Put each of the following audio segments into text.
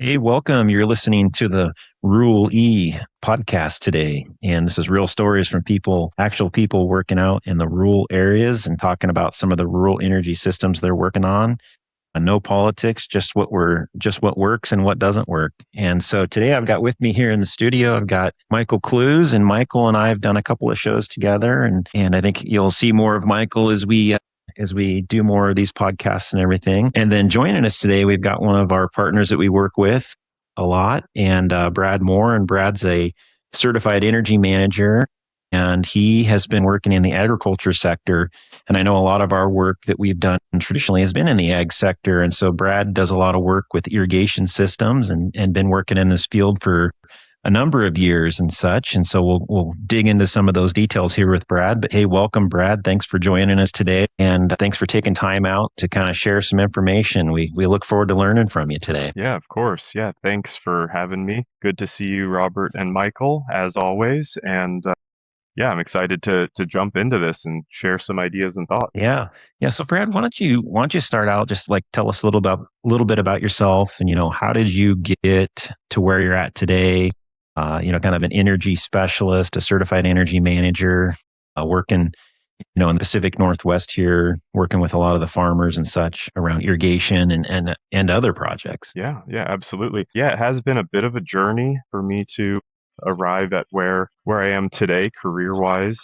Hey, welcome. You're listening to the Rural E podcast today. And this is real stories from actual people working out in the rural areas and talking about some of the rural energy systems they're working on. No politics, just what works and what doesn't work. And so today I've got with me here in the studio, I've got Michael Clues, and Michael and I have done a couple of shows together. And I think you'll see more of Michael as we do more of these podcasts and everything. And then joining us today, we've got one of our partners that we work with a lot, and Brad Moore. And Brad's a certified energy manager, and he has been working in the agriculture sector. And I know a lot of our work that we've done traditionally has been in the ag sector. And so Brad does a lot of work with irrigation systems and been working in this field for a number of years and such. And so we'll dig into some of those details here with Brad. But hey, welcome, Brad. Thanks for joining us today. And thanks for taking time out to kind of share some information. We look forward to learning from you today. Yeah, of course. Yeah, thanks for having me. Good to see you, Robert and Michael, as always. And yeah, I'm excited to jump into this and share some ideas and thoughts. Yeah. Yeah. So Brad, why don't you start out, just like tell us a little bit about yourself, and how did you get to where you're at today? Kind of an energy specialist, a certified energy manager, working, in the Pacific Northwest here, working with a lot of the farmers and such around irrigation and other projects. Yeah, absolutely. Yeah, it has been a bit of a journey for me to arrive at where I am today, career-wise.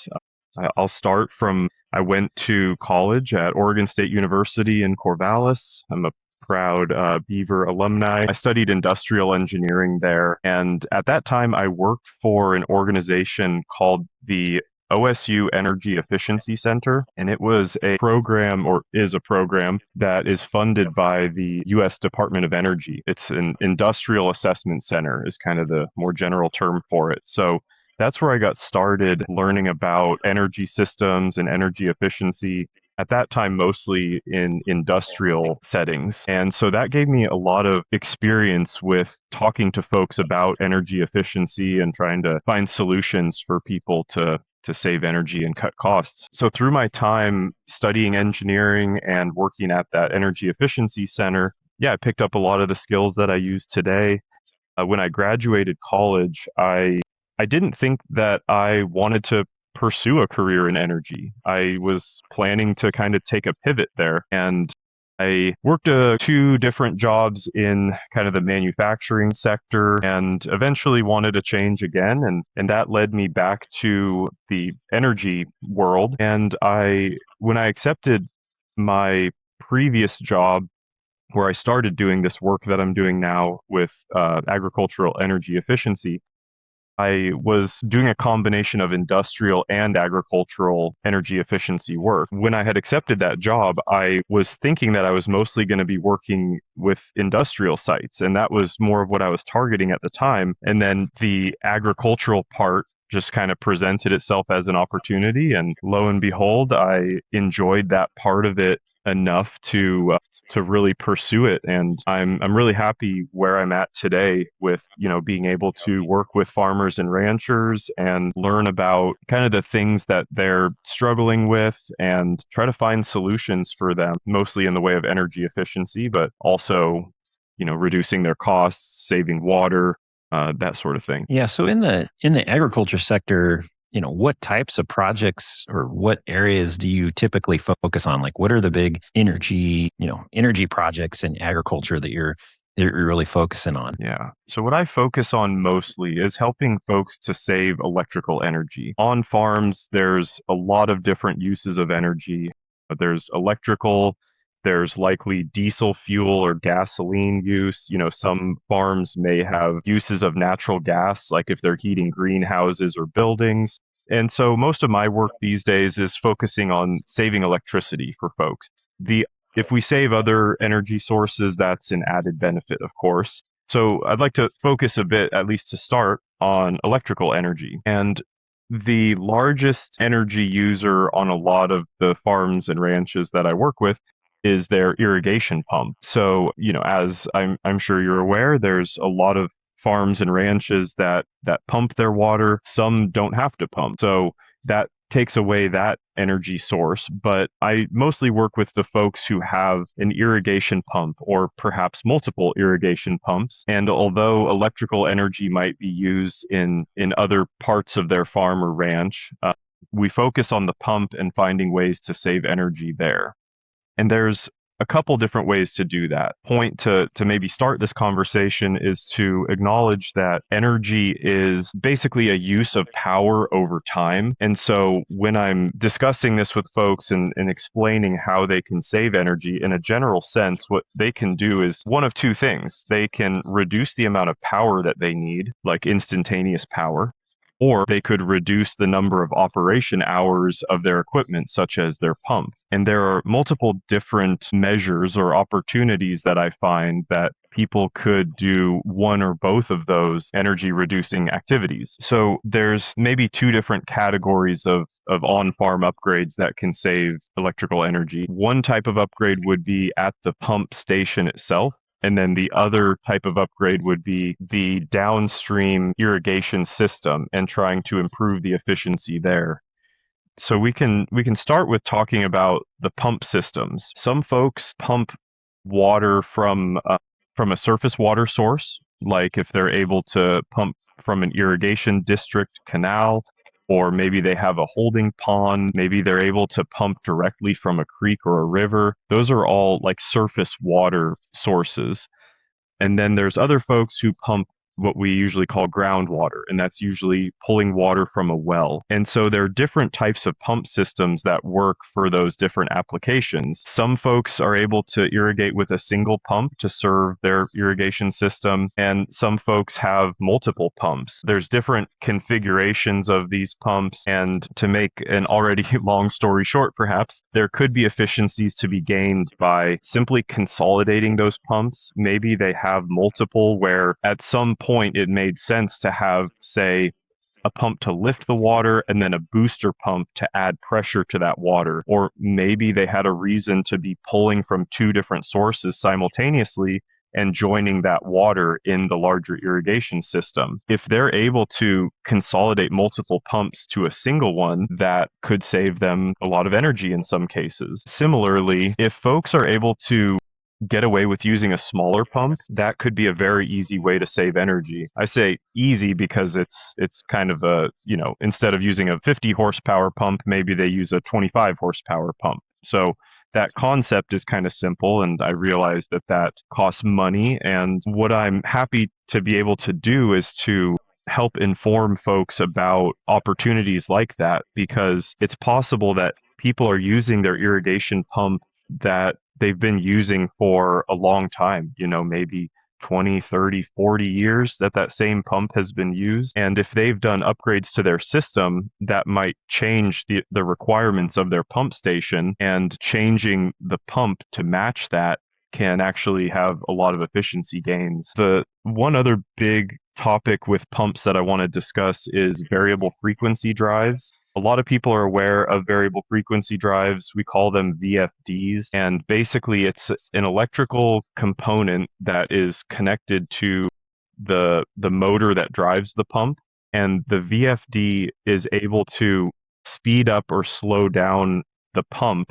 I'll start from I went to college at Oregon State University in Corvallis. I'm a proud Beaver alumni. I studied industrial engineering there, and at that time, I worked for an organization called the OSU Energy Efficiency Center, and it was a program, or is a program, that is funded by the U.S. Department of Energy. It's an industrial assessment center, is kind of the more general term for it. So that's where I got started learning about energy systems and energy efficiency. At that time, mostly in industrial settings. And so that gave me a lot of experience with talking to folks about energy efficiency and trying to find solutions for people to save energy and cut costs. So through my time studying engineering and working at that energy efficiency center, yeah, I picked up a lot of the skills that I use today. When I graduated college, I didn't think that I wanted to pursue a career in energy. I was planning to kind of take a pivot there, and I worked two different jobs in kind of the manufacturing sector and eventually wanted to change again. And that led me back to the energy world. And when I accepted my previous job, where I started doing this work that I'm doing now with agricultural energy efficiency, I was doing a combination of industrial and agricultural energy efficiency work. When I had accepted that job, I was thinking that I was mostly going to be working with industrial sites, and that was more of what I was targeting at the time. And then the agricultural part just kind of presented itself as an opportunity, and lo and behold, I enjoyed that part of it enough to really pursue it. And I'm really happy where I'm at today with, being able to work with farmers and ranchers and learn about kind of the things that they're struggling with and try to find solutions for them, mostly in the way of energy efficiency, but also, reducing their costs, saving water, that sort of thing. Yeah. So in the agriculture sector, what types of projects or what areas do you typically focus on? Like, what are the big energy projects in agriculture that you're really focusing on? Yeah. So what I focus on mostly is helping folks to save electrical energy. On farms, there's a lot of different uses of energy. There's electrical, there's likely diesel fuel or gasoline use. Some farms may have uses of natural gas, like if they're heating greenhouses or buildings. And so most of my work these days is focusing on saving electricity for folks. The If we save other energy sources, that's an added benefit, of course. So I'd like to focus a bit, at least to start, on electrical energy. And the largest energy user on a lot of the farms and ranches that I work with is their irrigation pump. So, as I'm sure you're aware, there's a lot of farms and ranches that pump their water. Some don't have to pump. So that takes away that energy source, but I mostly work with the folks who have an irrigation pump or perhaps multiple irrigation pumps. And although electrical energy might be used in other parts of their farm or ranch, we focus on the pump and finding ways to save energy there. And there's a couple different ways to do that. Point to maybe start this conversation is to acknowledge that energy is basically a use of power over time. And so when I'm discussing this with folks and explaining how they can save energy in a general sense, what they can do is one of two things. They can reduce the amount of power that they need, like instantaneous power, or they could reduce the number of operation hours of their equipment, such as their pump. And there are multiple different measures or opportunities that I find that people could do one or both of those energy reducing activities. So there's maybe two different categories of on-farm upgrades that can save electrical energy. One type of upgrade would be at the pump station itself. And then the other type of upgrade would be the downstream irrigation system and trying to improve the efficiency there. So we can start with talking about the pump systems. Some folks pump water from a surface water source, like if they're able to pump from an irrigation district canal, or maybe they have a holding pond, maybe they're able to pump directly from a creek or a river. Those are all like surface water sources. And then there's other folks who pump what we usually call groundwater, and that's usually pulling water from a well. And so there are different types of pump systems that work for those different applications. Some folks are able to irrigate with a single pump to serve their irrigation system, and some folks have multiple pumps. There's different configurations of these pumps, and to make an already long story short, perhaps, there could be efficiencies to be gained by simply consolidating those pumps. Maybe they have multiple where at some point it made sense to have, say, a pump to lift the water and then a booster pump to add pressure to that water. Or maybe they had a reason to be pulling from two different sources simultaneously and joining that water in the larger irrigation system. If they're able to consolidate multiple pumps to a single one, that could save them a lot of energy in some cases. Similarly, if folks are able to get away with using a smaller pump, that could be a very easy way to save energy. I say easy because it's kind of a, instead of using a 50 horsepower pump, maybe they use a 25 horsepower pump. So that concept is kind of simple, and I realize that that costs money. And what I'm happy to be able to do is to help inform folks about opportunities like that, because it's possible that people are using their irrigation pump that they've been using for a long time, maybe 20, 30, 40 years that same pump has been used. And if they've done upgrades to their system, that might change the requirements of their pump station, and changing the pump to match that can actually have a lot of efficiency gains. The one other big topic with pumps that I want to discuss is variable frequency drives. A lot of people are aware of variable frequency drives. We call them VFDs. And basically, it's an electrical component that is connected to the motor that drives the pump. And the VFD is able to speed up or slow down the pump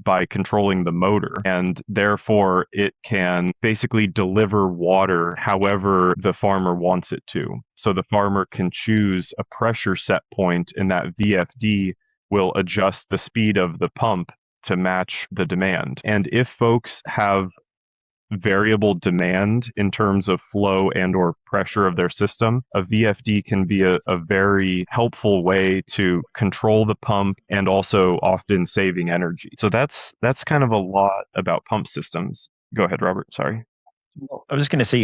by controlling the motor, and therefore it can basically deliver water however the farmer wants it to. So the farmer can choose a pressure set point, and that VFD will adjust the speed of the pump to match the demand. And if folks have variable demand in terms of flow and or pressure of their system, a VFD can be a very helpful way to control the pump and also often saving energy. So that's kind of a lot about pump systems. Go ahead, Robert. Sorry. I was just going to say,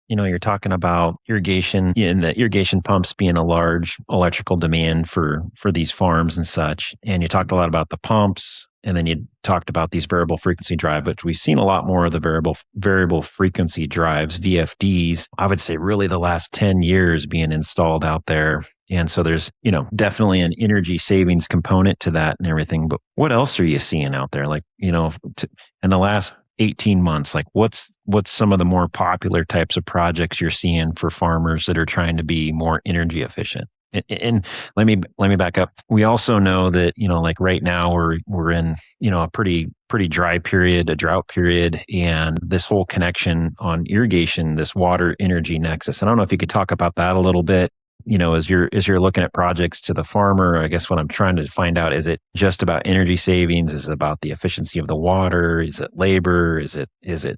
you're talking about irrigation and the irrigation pumps being a large electrical demand for these farms and such. And you talked a lot about the pumps, and then you talked about these variable frequency drive, but we've seen a lot more of the variable frequency drives, VFDs, I would say really the last 10 years being installed out there. And so there's, definitely an energy savings component to that and everything. But what else are you seeing out there? Like, in the last 18 months, like what's some of the more popular types of projects you're seeing for farmers that are trying to be more energy efficient? And let me back up. We also know that, like right now we're in, a pretty dry period, a drought period, and this whole connection on irrigation, this water energy nexus. I don't know if you could talk about that a little bit. As you're looking at projects to the farmer, I guess what I'm trying to find out, is it just about energy savings? Is it about the efficiency of the water? Is it labor? Is it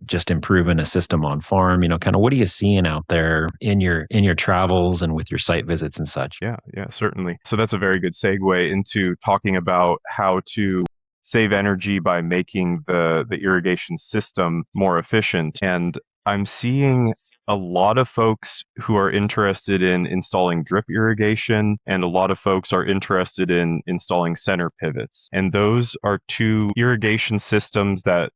just improving a system on farm? Kind of what are you seeing out there in your travels and with your site visits and such? Yeah, yeah, certainly. So that's a very good segue into talking about how to save energy by making the irrigation system more efficient. And I'm seeing a lot of folks who are interested in installing drip irrigation, and a lot of folks are interested in installing center pivots. And those are two irrigation systems that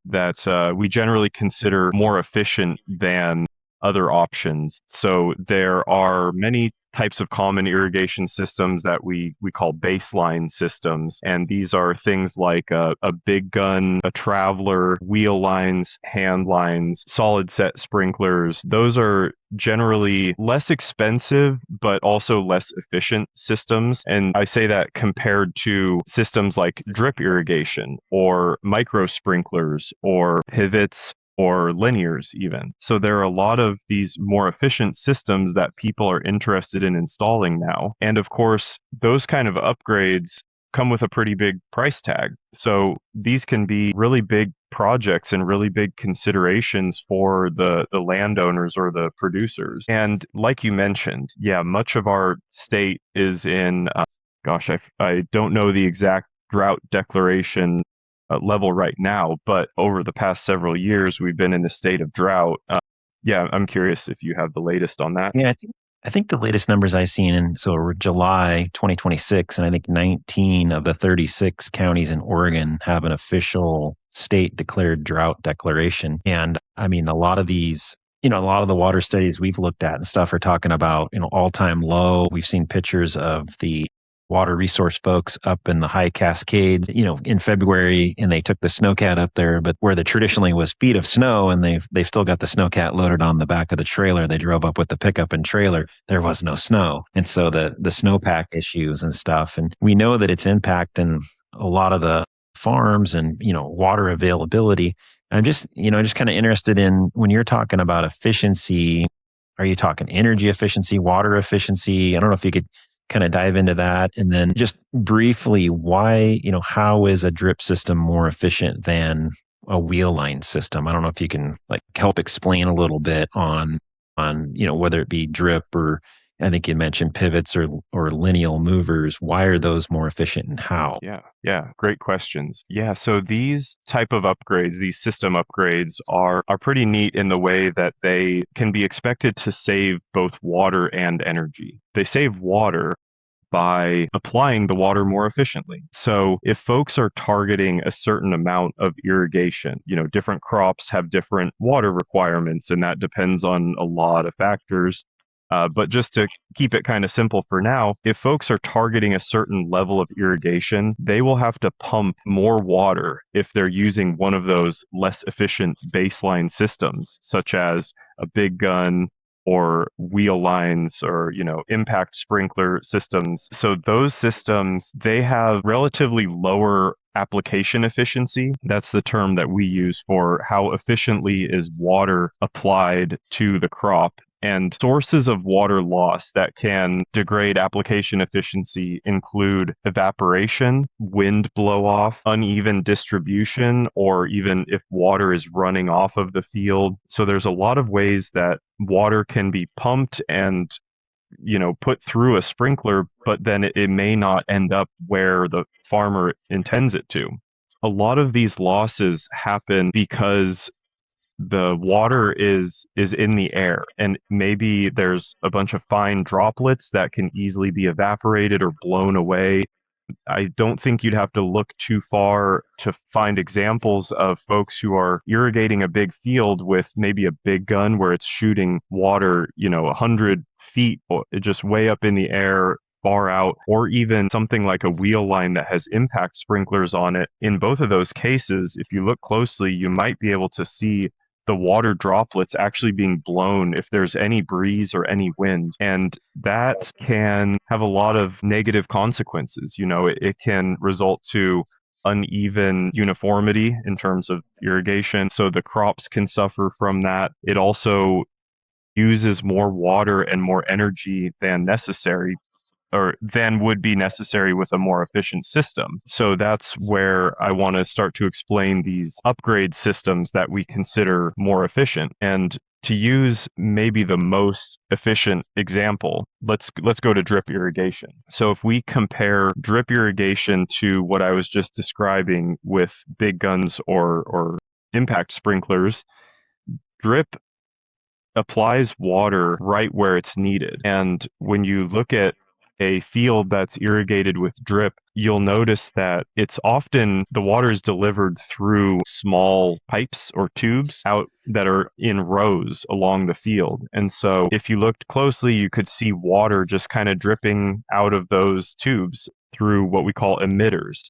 we generally consider more efficient than other options. So there are many types of common irrigation systems that we call baseline systems. And these are things like a big gun, a traveler, wheel lines, hand lines, solid set sprinklers. Those are generally less expensive, but also less efficient systems. And I say that compared to systems like drip irrigation or micro sprinklers or pivots or linears even. So there are a lot of these more efficient systems that people are interested in installing now. And of course, those kind of upgrades come with a pretty big price tag. So these can be really big projects and really big considerations for the landowners or the producers. And like you mentioned, yeah, much of our state is in, I don't know the exact drought declaration level right now, but over the past several years, we've been in a state of drought. Yeah, I'm curious if you have the latest on that. Yeah, I think the latest numbers I've seen, and so we're July 2026, and I think 19 of the 36 counties in Oregon have an official state declared drought declaration. And I mean, a lot of these, a lot of the water studies we've looked at and stuff are talking about, all-time low. We've seen pictures of the water resource folks up in the high Cascades, in February, and they took the snowcat up there, but where the traditionally was feet of snow, and they've still got the snowcat loaded on the back of the trailer. They drove up with the pickup and trailer. There was no snow. And so the snowpack issues and stuff. And we know that it's impacting a lot of the farms and, water availability. I'm just kind of interested in, when you're talking about efficiency, are you talking energy efficiency, water efficiency? I don't know if you could kind of dive into that. And then just briefly, why, how is a drip system more efficient than a wheel line system? I don't know if you can like help explain a little bit on, whether it be drip, or I think you mentioned pivots or lineal movers. Why are those more efficient and how? Yeah, great questions. Yeah, so these type of upgrades, these system upgrades are pretty neat in the way that they can be expected to save both water and energy. They save water by applying the water more efficiently. So if folks are targeting a certain amount of irrigation, different crops have different water requirements, and that depends on a lot of factors. But just to keep it kind of simple for now, if folks are targeting a certain level of irrigation, they will have to pump more water if they're using one of those less efficient baseline systems, such as a big gun or wheel lines or, impact sprinkler systems. So those systems, they have relatively lower application efficiency. That's the term that we use for how efficiently is water applied to the crop. And sources of water loss that can degrade application efficiency include evaporation, wind blow off, uneven distribution, or even if water is running off of the field. So there's a lot of ways that water can be pumped and put through a sprinkler, but then it may not end up where the farmer intends it to. A lot of these losses happen because the water is in the air, and maybe there's a bunch of fine droplets that can easily be evaporated or blown away. I don't think you'd have to look too far to find examples of folks who are irrigating a big field with maybe a big gun where it's shooting water, 100 feet or just way up in the air, far out, or even something like a wheel line that has impact sprinklers on it. In both of those cases, if you look closely, you might be able to see the water droplets actually being blown if there's any breeze or any wind. And that can have a lot of negative consequences. It can result to uneven uniformity in terms of irrigation. So the crops can suffer from that. It also uses more water and more energy than necessary or than would be necessary with a more efficient system. So that's where I want to start to explain these upgrade systems that we consider more efficient. And to use maybe the most efficient example, let's go to drip irrigation. So if we compare drip irrigation to what I was just describing with big guns or impact sprinklers, drip applies water right where it's needed. And when you look at a field that's irrigated with drip, you'll notice that it's often the water is delivered through small pipes or tubes out that are in rows along the field. And so if you looked closely, you could see water just kind of dripping out of those tubes through what we call emitters.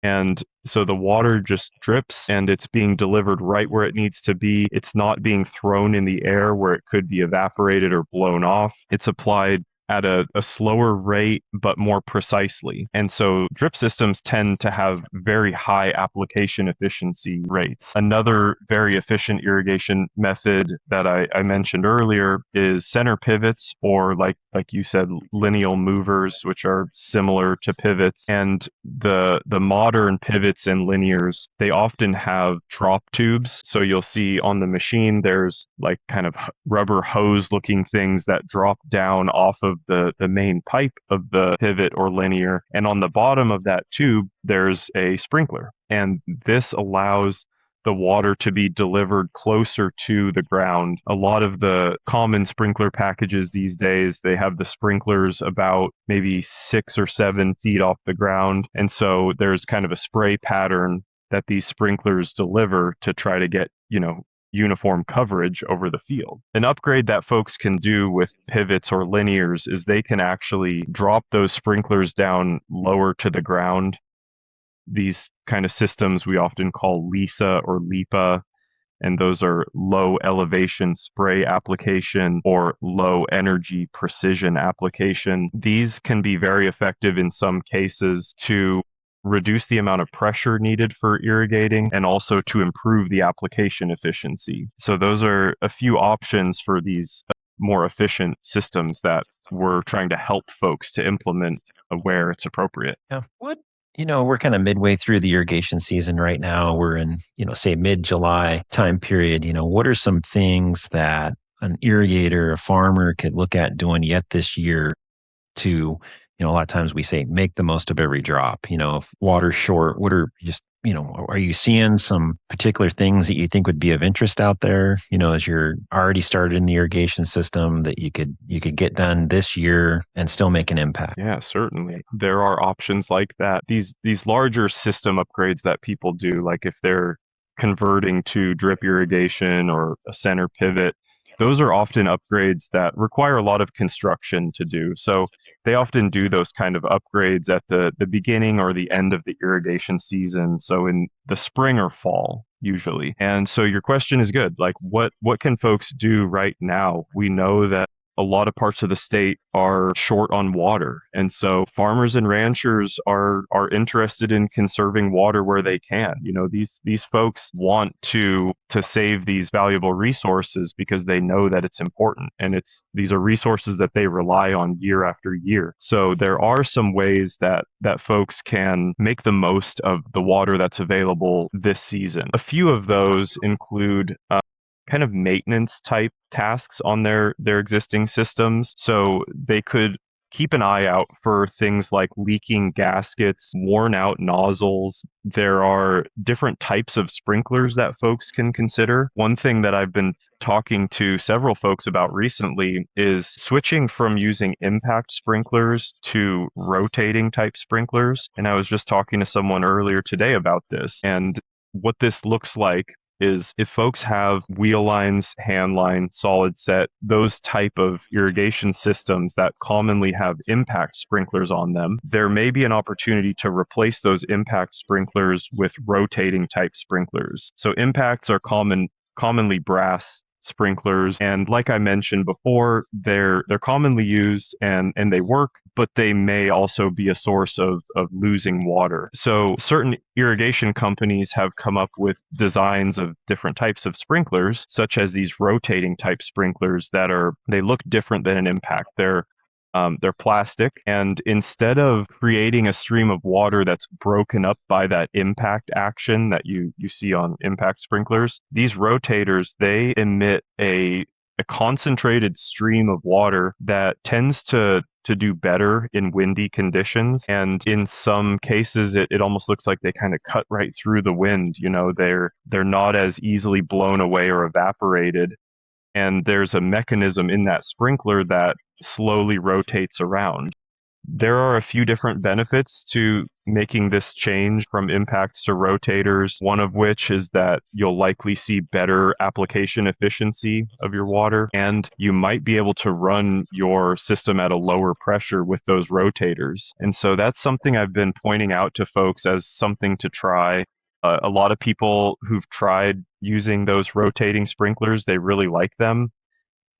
And so the water just drips and it's being delivered right where it needs to be. It's not being thrown in the air where it could be evaporated or blown off. It's applied at a slower rate, but more precisely. And so drip systems tend to have very high application efficiency rates. Another very efficient irrigation method that I mentioned earlier is center pivots, or like you said, lineal movers, which are similar to pivots. And the modern pivots and linears, they often have drop tubes. So you'll see on the machine, there's like kind of rubber hose looking things that drop down off of the main pipe of the pivot or linear. And on the bottom of that tube, there's a sprinkler. And this allows the water to be delivered closer to the ground. A lot of the common sprinkler packages these days, they have the sprinklers about maybe 6 or 7 feet off the ground. And so there's kind of a spray pattern that these sprinklers deliver to try to get, uniform coverage over the field. An upgrade that folks can do with pivots or linears is they can actually drop those sprinklers down lower to the ground. These kind of systems we often call LISA or LIPA, and those are low elevation spray application or low energy precision application. These can be very effective in some cases to reduce the amount of pressure needed for irrigating and also to improve the application efficiency. So those are a few options for these more efficient systems that we're trying to help folks to implement where it's appropriate. Yeah. We're kind of midway through the irrigation season right now. We're in, say mid-July time period. What are some things that an irrigator, a farmer could look at doing yet this year to, a lot of times we say make the most of every drop. If water's short, what are just, are you seeing some particular things that you think would be of interest out there, as you're already started in the irrigation system that you could get done this year and still make an impact? Yeah, certainly. There are options like that. These larger system upgrades that people do, like if they're converting to drip irrigation or a center pivot, those are often upgrades that require a lot of construction to do. So they often do those kind of upgrades at the beginning or the end of the irrigation season. So in the spring or fall, usually. And so your question is good. Like what can folks do right now? We know that a lot of parts of the state are short on water. And so farmers and ranchers are interested in conserving water where they can. These folks want to save these valuable resources because they know that it's important. And these are resources that they rely on year after year. So there are some ways that folks can make the most of the water that's available this season. A few of those include kind of maintenance type tasks on their existing systems. So they could keep an eye out for things like leaking gaskets, worn out nozzles. There are different types of sprinklers that folks can consider. One thing that I've been talking to several folks about recently is switching from using impact sprinklers to rotating type sprinklers. And I was just talking to someone earlier today about this. And what this looks like is if folks have wheel lines, hand line, solid set, those type of irrigation systems that commonly have impact sprinklers on them, there may be an opportunity to replace those impact sprinklers with rotating type sprinklers. So impacts are commonly brass sprinklers. And like I mentioned before, they're commonly used and they work, but they may also be a source of losing water. So certain irrigation companies have come up with designs of different types of sprinklers, such as these rotating type sprinklers they look different than an impact. They're plastic, and instead of creating a stream of water that's broken up by that impact action that you see on impact sprinklers, these rotators, they emit a concentrated stream of water that tends to do better in windy conditions. And in some cases, it almost looks like they kind of cut right through the wind. They're not as easily blown away or evaporated, and there's a mechanism in that sprinkler that slowly rotates around. There are a few different benefits to making this change from impacts to rotators, one of which is that you'll likely see better application efficiency of your water, and you might be able to run your system at a lower pressure with those rotators. And so that's something I've been pointing out to folks as something to try. A lot of people who've tried using those rotating sprinklers, they really like them.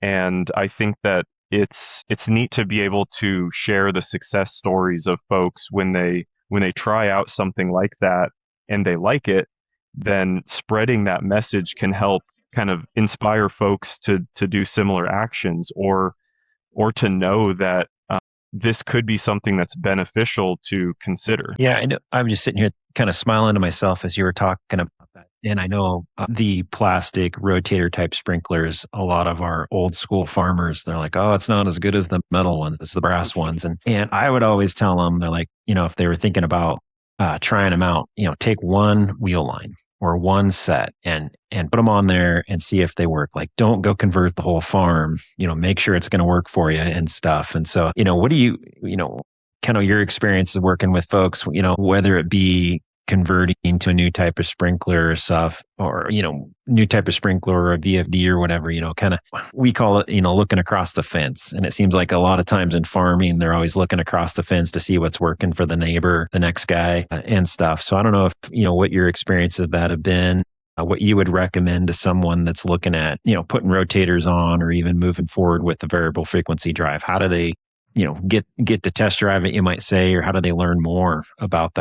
And I think that it's neat to be able to share the success stories of folks when they try out something like that and they like it. Then spreading that message can help kind of inspire folks to do similar actions, or to know that this could be something that's beneficial to consider. Yeah, I know. I'm just sitting here kind of smiling to myself as you were talking about that. And I know the plastic rotator type sprinklers, a lot of our old school farmers, they're like, oh, it's not as good as the metal ones, it's the brass ones. And I would always tell them, they're like, if they were thinking about trying them out, take one wheel line or one set and put them on there and see if they work. Like, don't go convert the whole farm, make sure it's going to work for you and stuff. And so, what do kind of your experiences working with folks, whether it be converting to a new type of sprinkler or stuff, or, new type of sprinkler or a VFD or whatever, kind of, we call it, looking across the fence. And it seems like a lot of times in farming, they're always looking across the fence to see what's working for the neighbor, the next guy and stuff. So I don't know if, what your experiences of that have been, what you would recommend to someone that's looking at, putting rotators on or even moving forward with the variable frequency drive. How do they, get to test drive it, you might say, or how do they learn more about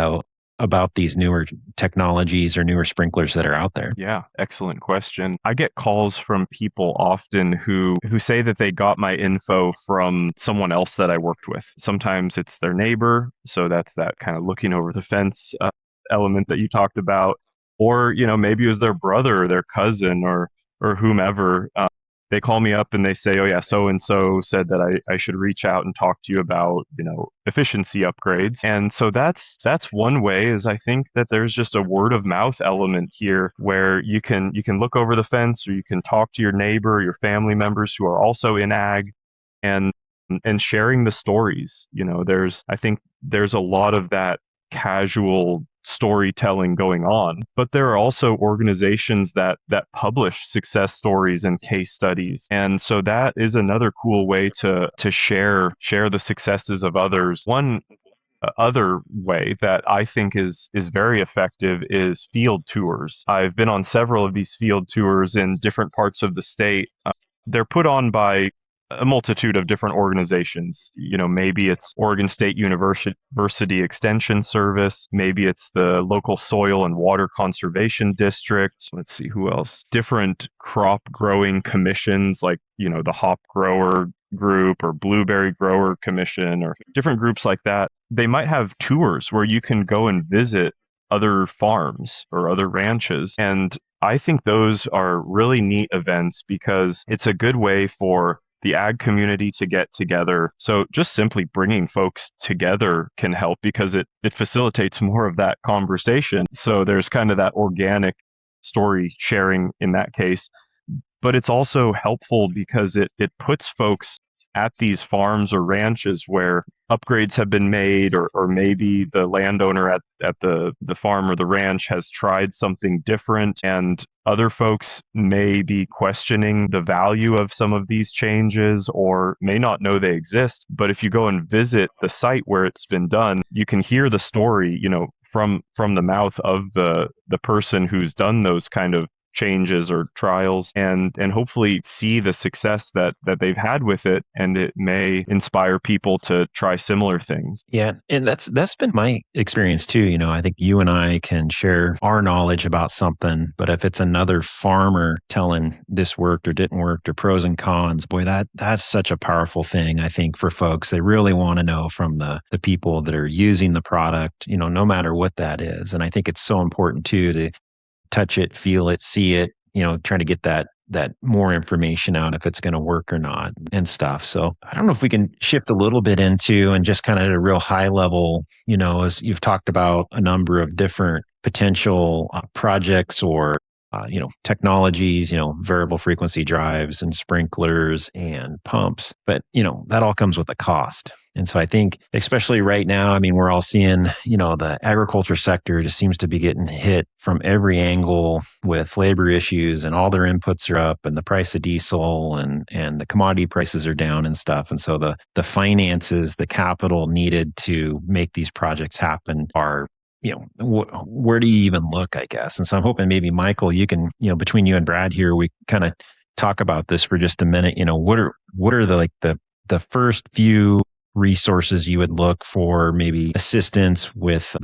these newer technologies or newer sprinklers that are out there? Yeah, excellent question. I get calls from people often who say that they got my info from someone else that I worked with. Sometimes it's their neighbor, so that's that kind of looking over the fence element that you talked about, or maybe it was their brother or their cousin or whomever. They call me up and they say, oh yeah, so and so said that I should reach out and talk to you about efficiency upgrades. And so that's one way, is I think that there's just a word of mouth element here where you can look over the fence, or you can talk to your neighbor, your family members who are also in ag, and sharing the stories. I think there's a lot of that casual storytelling going on, but there are also organizations that publish success stories and case studies, and so that is another cool way to share the successes of others. One other way that I think is very effective is field tours. I've been on several of these field tours in different parts of the state. They're put on by a multitude of different organizations. Maybe it's Oregon State University Extension Service. Maybe it's the local soil and water conservation district. Let's see, who else? Different crop growing commissions, like, the hop grower group or blueberry grower commission, or different groups like that. They might have tours where you can go and visit other farms or other ranches. And I think those are really neat events because it's a good way for the ag community to get together. So just simply bringing folks together can help, because it facilitates more of that conversation. So there's kind of that organic story sharing in that case. But it's also helpful because it puts folks at these farms or ranches where upgrades have been made, or maybe the landowner at the farm or the ranch has tried something different, and other folks may be questioning the value of some of these changes or may not know they exist. But if you go and visit the site where it's been done, you can hear the story, from the mouth of the person who's done those kind of changes or trials, and hopefully see the success that they've had with it, and it may inspire people to try similar things. Yeah, and that's been my experience too. I think you and I can share our knowledge about something, but if it's another farmer telling this worked or didn't work or pros and cons, boy, that's such a powerful thing, I think, for folks. They really want to know from the people that are using the product, no matter what that is. And I think it's so important too to touch it, feel it, see it, trying to get that more information out if it's going to work or not and stuff. So I don't know if we can shift a little bit into and just kind of at a real high level, as you've talked about a number of different potential projects or technologies, variable frequency drives and sprinklers and pumps. But, that all comes with a cost. And so I think, especially right now, I mean, we're all seeing, the agriculture sector just seems to be getting hit from every angle with labor issues, and all their inputs are up, and the price of diesel and the commodity prices are down and stuff. And so the finances, the capital needed to make these projects happen are, where do you even look, I guess? And so I'm hoping maybe Michael, you can, between you and Brad here, we kind of talk about this for just a minute. What are the first few resources you would look for, maybe assistance with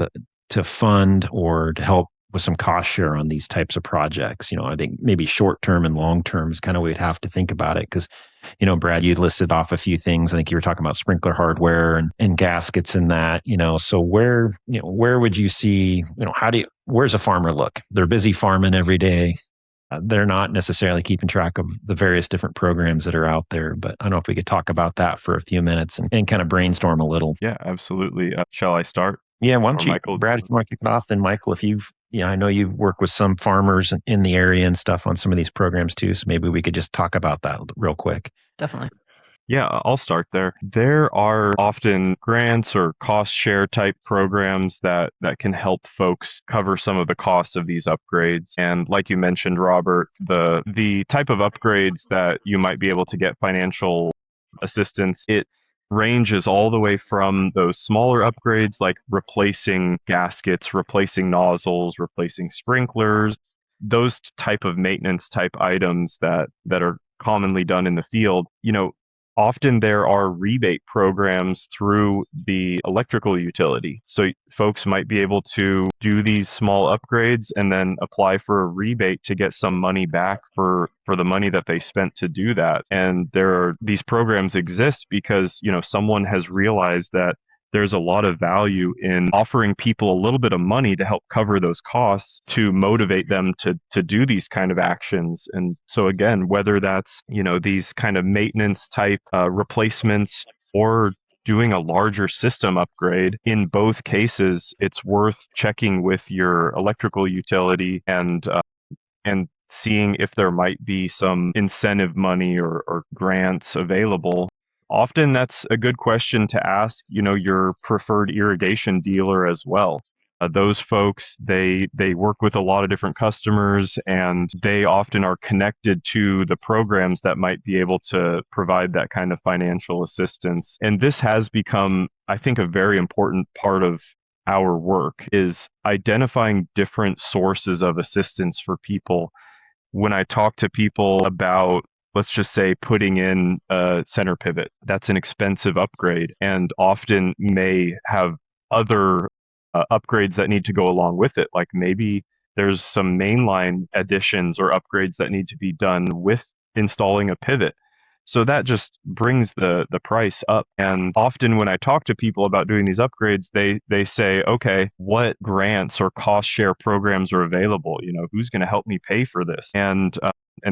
to fund or to help with some cost share on these types of projects? I think maybe short term and long term is kind of we'd have to think about it, because Brad, you listed off a few things. I think you were talking about sprinkler hardware and gaskets and that, so where would you see, where's a farmer look? They're busy farming every day. They're not necessarily keeping track of the various different programs that are out there, but I don't know if we could talk about that for a few minutes and kind of brainstorm a little. Yeah, absolutely. Shall I start? Yeah, why don't Or you, Michael? Brad, if you want to kick it off, then Michael, if you've, I know you've worked with some farmers in the area and stuff on some of these programs too, so maybe we could just talk about that real quick. Definitely. Yeah, I'll start there. There are often grants or cost share type programs that can help folks cover some of the costs of these upgrades. And like you mentioned, Robert, the type of upgrades that you might be able to get financial assistance, it ranges all the way from those smaller upgrades like replacing gaskets, replacing nozzles, replacing sprinklers, those type of maintenance type items that are commonly done in the field. Often there are rebate programs through the electrical utility. So folks might be able to do these small upgrades and then apply for a rebate to get some money back for the money that they spent to do that. And these programs exist because, someone has realized that there's a lot of value in offering people a little bit of money to help cover those costs to motivate them to do these kind of actions. And so again, whether that's, these kind of maintenance type replacements or doing a larger system upgrade, in both cases, it's worth checking with your electrical utility and seeing if there might be some incentive money or grants available. Often that's a good question to ask, your preferred irrigation dealer as well. Those folks, they work with a lot of different customers, and they often are connected to the programs that might be able to provide that kind of financial assistance. And this has become, I think, a very important part of our work is identifying different sources of assistance for people. When I talk to people about, let's just say, putting in a center pivot, that's an expensive upgrade and often may have other upgrades that need to go along with it. Like maybe there's some mainline additions or upgrades that need to be done with installing a pivot. So that just brings the price up. And often when I talk to people about doing these upgrades, they say, okay, what grants or cost share programs are available? Who's going to help me pay for this? And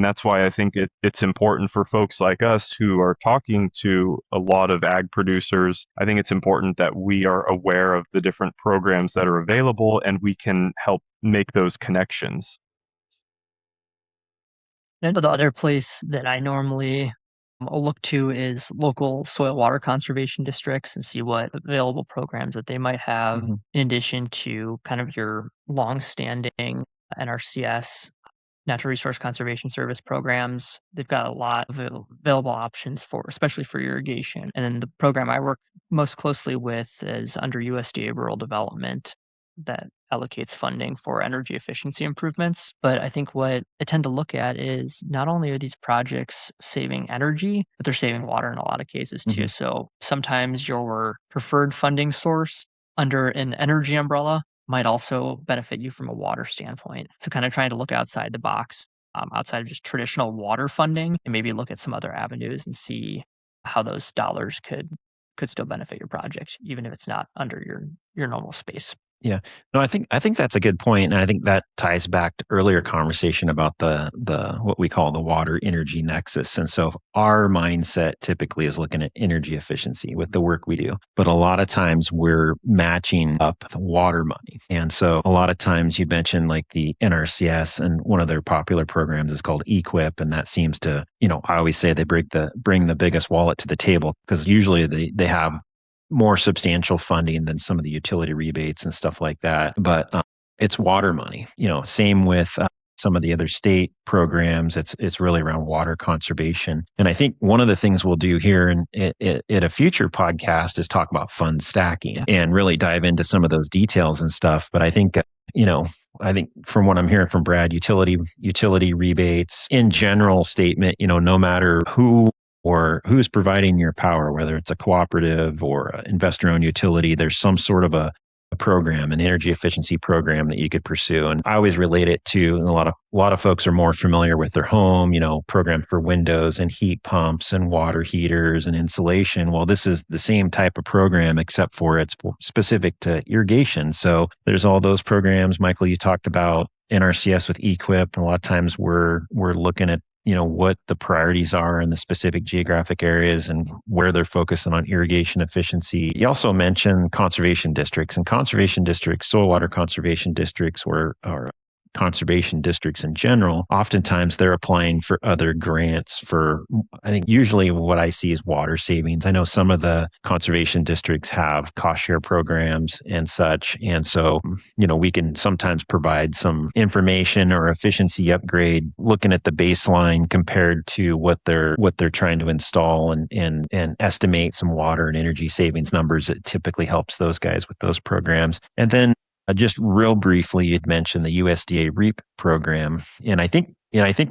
that's why I think it's important for folks like us who are talking to a lot of ag producers. I think it's important that we are aware of the different programs that are available and we can help make those connections. And the other place that I normally look to is local soil water conservation districts and see what available programs that they might have, in addition to kind of your long-standing NRCS natural resource conservation service programs. They've got a lot of available options especially for irrigation. And then the program I work most closely with is under USDA Rural Development. that allocates funding for energy efficiency improvements. But I think what I tend to look at is not only are these projects saving energy, but they're saving water in a lot of cases too. So sometimes your preferred funding source under an energy umbrella might also benefit you from a water standpoint. So kind of trying to look outside the box, outside of just traditional water funding, and maybe look at some other avenues and see how those dollars could still benefit your project, even if it's not under your normal space. Yeah. No, I think that's a good point, and I think that ties back to earlier conversation about the what we call the water energy nexus. And so our mindset typically is looking at energy efficiency with the work we do, but a lot of times we're matching up water money. And so a lot of times you mentioned like the NRCS, and one of their popular programs is called EQIP, and that seems to, I always say they bring the biggest wallet to the table, because usually they have more substantial funding than some of the utility rebates and stuff like that. But it's water money. Same with some of the other state programs. It's really around water conservation. And I think one of the things we'll do here at a future podcast is talk about fund stacking and really dive into some of those details and stuff. But I think I think from what I'm hearing from Brad, utility rebates in general statement, no matter who or who's providing your power, whether it's a cooperative or an investor-owned utility, there's some sort of a program, an energy efficiency program that you could pursue. And I always relate it to a lot of folks are more familiar with their home, programs for windows and heat pumps and water heaters and insulation. Well, this is the same type of program, except for it's specific to irrigation. So there's all those programs. Michael, you talked about NRCS with EQIP. A lot of times we're looking at what the priorities are in the specific geographic areas and where they're focusing on irrigation efficiency. You also mentioned conservation districts, and conservation districts, soil water conservation districts, or conservation districts in general. Oftentimes they're applying for other grants for, I think usually what I see is water savings. I know some of the conservation districts have cost share programs and such. And so, we can sometimes provide some information or efficiency upgrade looking at the baseline compared to what they're trying to install, and estimate some water and energy savings numbers. That typically helps those guys with those programs. And then just real briefly, you'd mentioned the USDA REAP program, and I think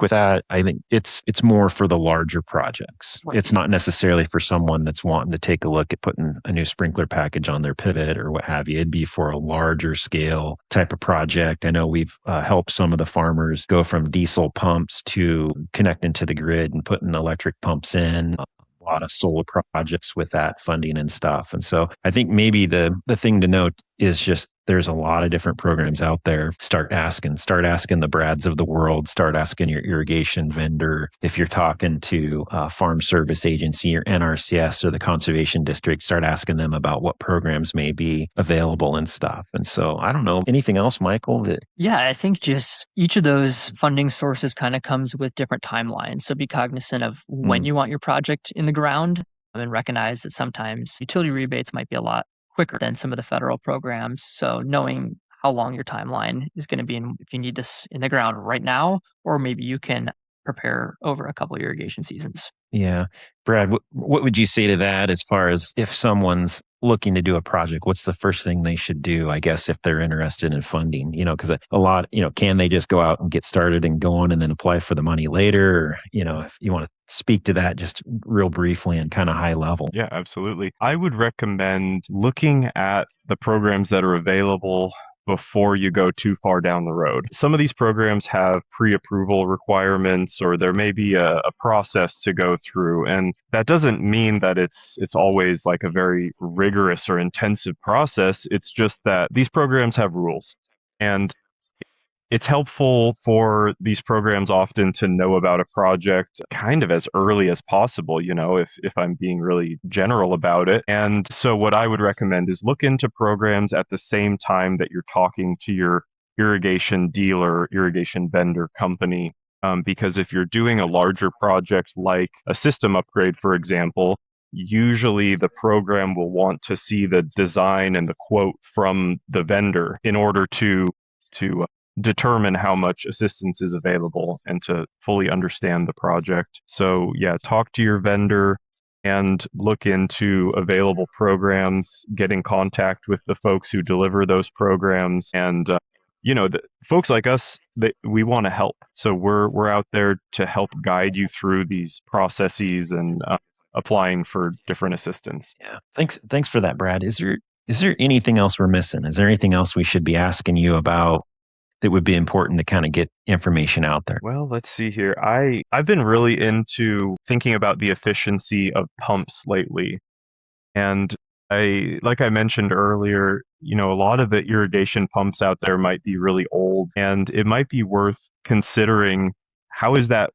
with that, I think it's more for the larger projects. Right. It's not necessarily for someone that's wanting to take a look at putting a new sprinkler package on their pivot or what have you. It'd be for a larger scale type of project. I know we've helped some of the farmers go from diesel pumps to connecting to the grid and putting electric pumps in. A lot of solar projects with that funding and stuff. And so I think maybe the thing to note is just there's a lot of different programs out there. Start asking the Brads of the world, start asking your irrigation vendor. If you're talking to a farm service agency or NRCS or the conservation district, start asking them about what programs may be available and stuff. And so I don't know, anything else, Michael, that Yeah, I think just each of those funding sources kind of comes with different timelines. So be cognizant of when you want your project in the ground, and recognize that sometimes utility rebates might be a lot quicker than some of the federal programs. So knowing how long your timeline is going to be, and if you need this in the ground right now, or maybe you can prepare over a couple irrigation seasons. Yeah. Brad, what would you say to that as far as if someone's looking to do a project, what's the first thing they should do, I guess, if they're interested in funding? Because a lot, can they just go out and get started and go on and then apply for the money later? Or, if you want to speak to that just real briefly and kind of high level. Yeah, absolutely. I would recommend looking at the programs that are available before you go too far down the road. Some of these programs have pre-approval requirements, or there may be a process to go through, and that doesn't mean that it's always like a very rigorous or intensive process. It's just that these programs have rules, and it's helpful for these programs often to know about a project kind of as early as possible, if I'm being really general about it. And so what I would recommend is look into programs at the same time that you're talking to your irrigation dealer, irrigation vendor company. Because if you're doing a larger project like a system upgrade, for example, usually the program will want to see the design and the quote from the vendor in order to determine how much assistance is available and to fully understand the project. So yeah, talk to your vendor, and look into available programs, get in contact with the folks who deliver those programs, and the folks like us, we want to help. So we're out there to help guide you through these processes and applying for different assistance. Yeah. Thanks for that, Brad. Is there anything else we're missing? Is there anything else we should be asking you about that would be important to kind of get information out there? Well, let's see here. I've been really into thinking about the efficiency of pumps lately. And like I mentioned earlier, a lot of the irrigation pumps out there might be really old, and it might be worth considering how's that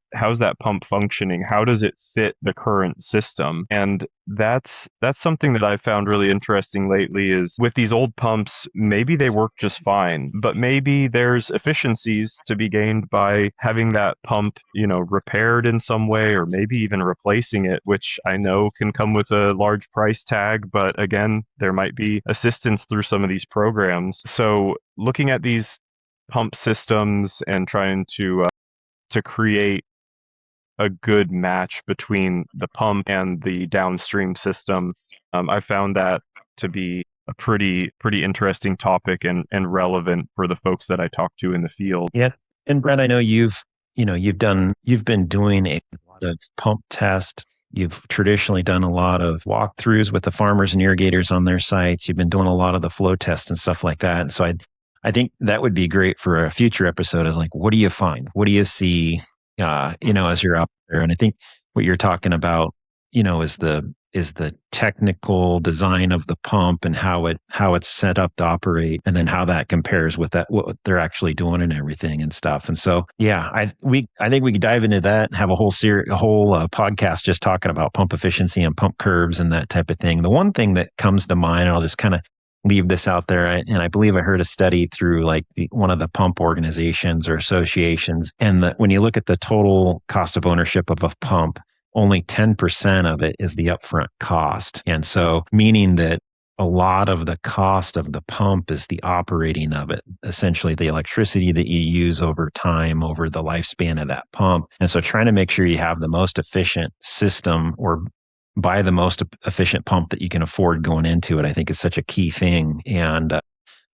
pump functioning? How does it fit the current system? And that's something that I've found really interesting lately is with these old pumps, maybe they work just fine, but maybe there's efficiencies to be gained by having that pump, repaired in some way, or maybe even replacing it, which I know can come with a large price tag, but again, there might be assistance through some of these programs. So looking at these pump systems and trying to create a good match between the pump and the downstream system. I found that to be a pretty interesting topic and relevant for the folks that I talk to in the field. Yeah. And Brad, I know you've been doing a lot of pump tests. You've traditionally done a lot of walkthroughs with the farmers and irrigators on their sites. You've been doing a lot of the flow tests and stuff like that. And so I think that would be great for a future episode is like, what do you find? What do you see, as you're out there? And I think what you're talking about, is the technical design of the pump and how it's set up to operate, and then how that compares with what they're actually doing and everything and stuff. And so, yeah, I think we could dive into that and have a whole podcast just talking about pump efficiency and pump curves and that type of thing. The one thing that comes to mind, and I'll just kind of leave this out there, and I believe I heard a study through like one of the pump organizations or associations, and when you look at the total cost of ownership of a pump, only 10% of it is the upfront cost. And so, meaning that a lot of the cost of the pump is the operating of it, essentially the electricity that you use over time, over the lifespan of that pump. And so, trying to make sure you have the most efficient system or buy the most efficient pump that you can afford going into it, I think is such a key thing. And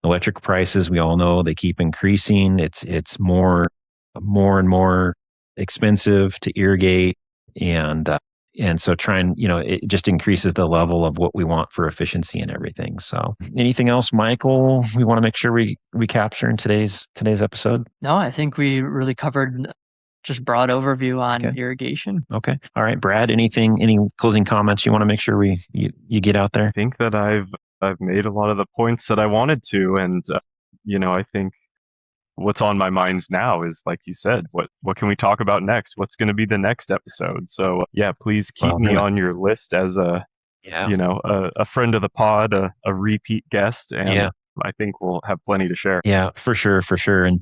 electric prices, we all know they keep increasing. It's more and more expensive to irrigate. And so it just increases the level of what we want for efficiency and everything. So anything else, Michael, we want to make sure we capture in today's episode? No, I think we really covered just broad overview on irrigation. Okay. All right, Brad, any closing comments you want to make sure you get out there? I think that I've made a lot of the points that I wanted to, and I think what's on my mind now is, like you said, what can we talk about next? What's going to be the next episode? So yeah, please keep me on your list as a friend of the pod, a repeat guest, and I think we'll have plenty to share. Yeah, for sure.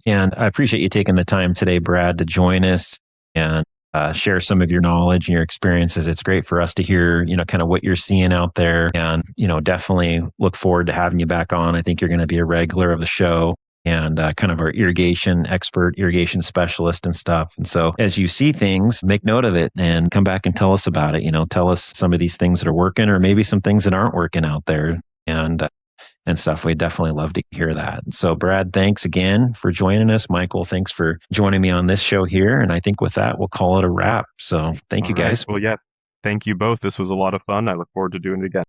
And I appreciate you taking the time today, Brad, to join us and share some of your knowledge and your experiences. It's great for us to hear, kind of what you're seeing out there, and definitely look forward to having you back on. I think you're going to be a regular of the show, and kind of our irrigation expert, irrigation specialist and stuff. And so as you see things, make note of it and come back and tell us about it. Tell us some of these things that are working, or maybe some things that aren't working out there and stuff. We'd definitely love to hear that. So Brad, thanks again for joining us. Michael, thanks for joining me on this show here. And I think with that, we'll call it a wrap. So thank you guys. Well, yeah, thank you both. This was a lot of fun. I look forward to doing it again.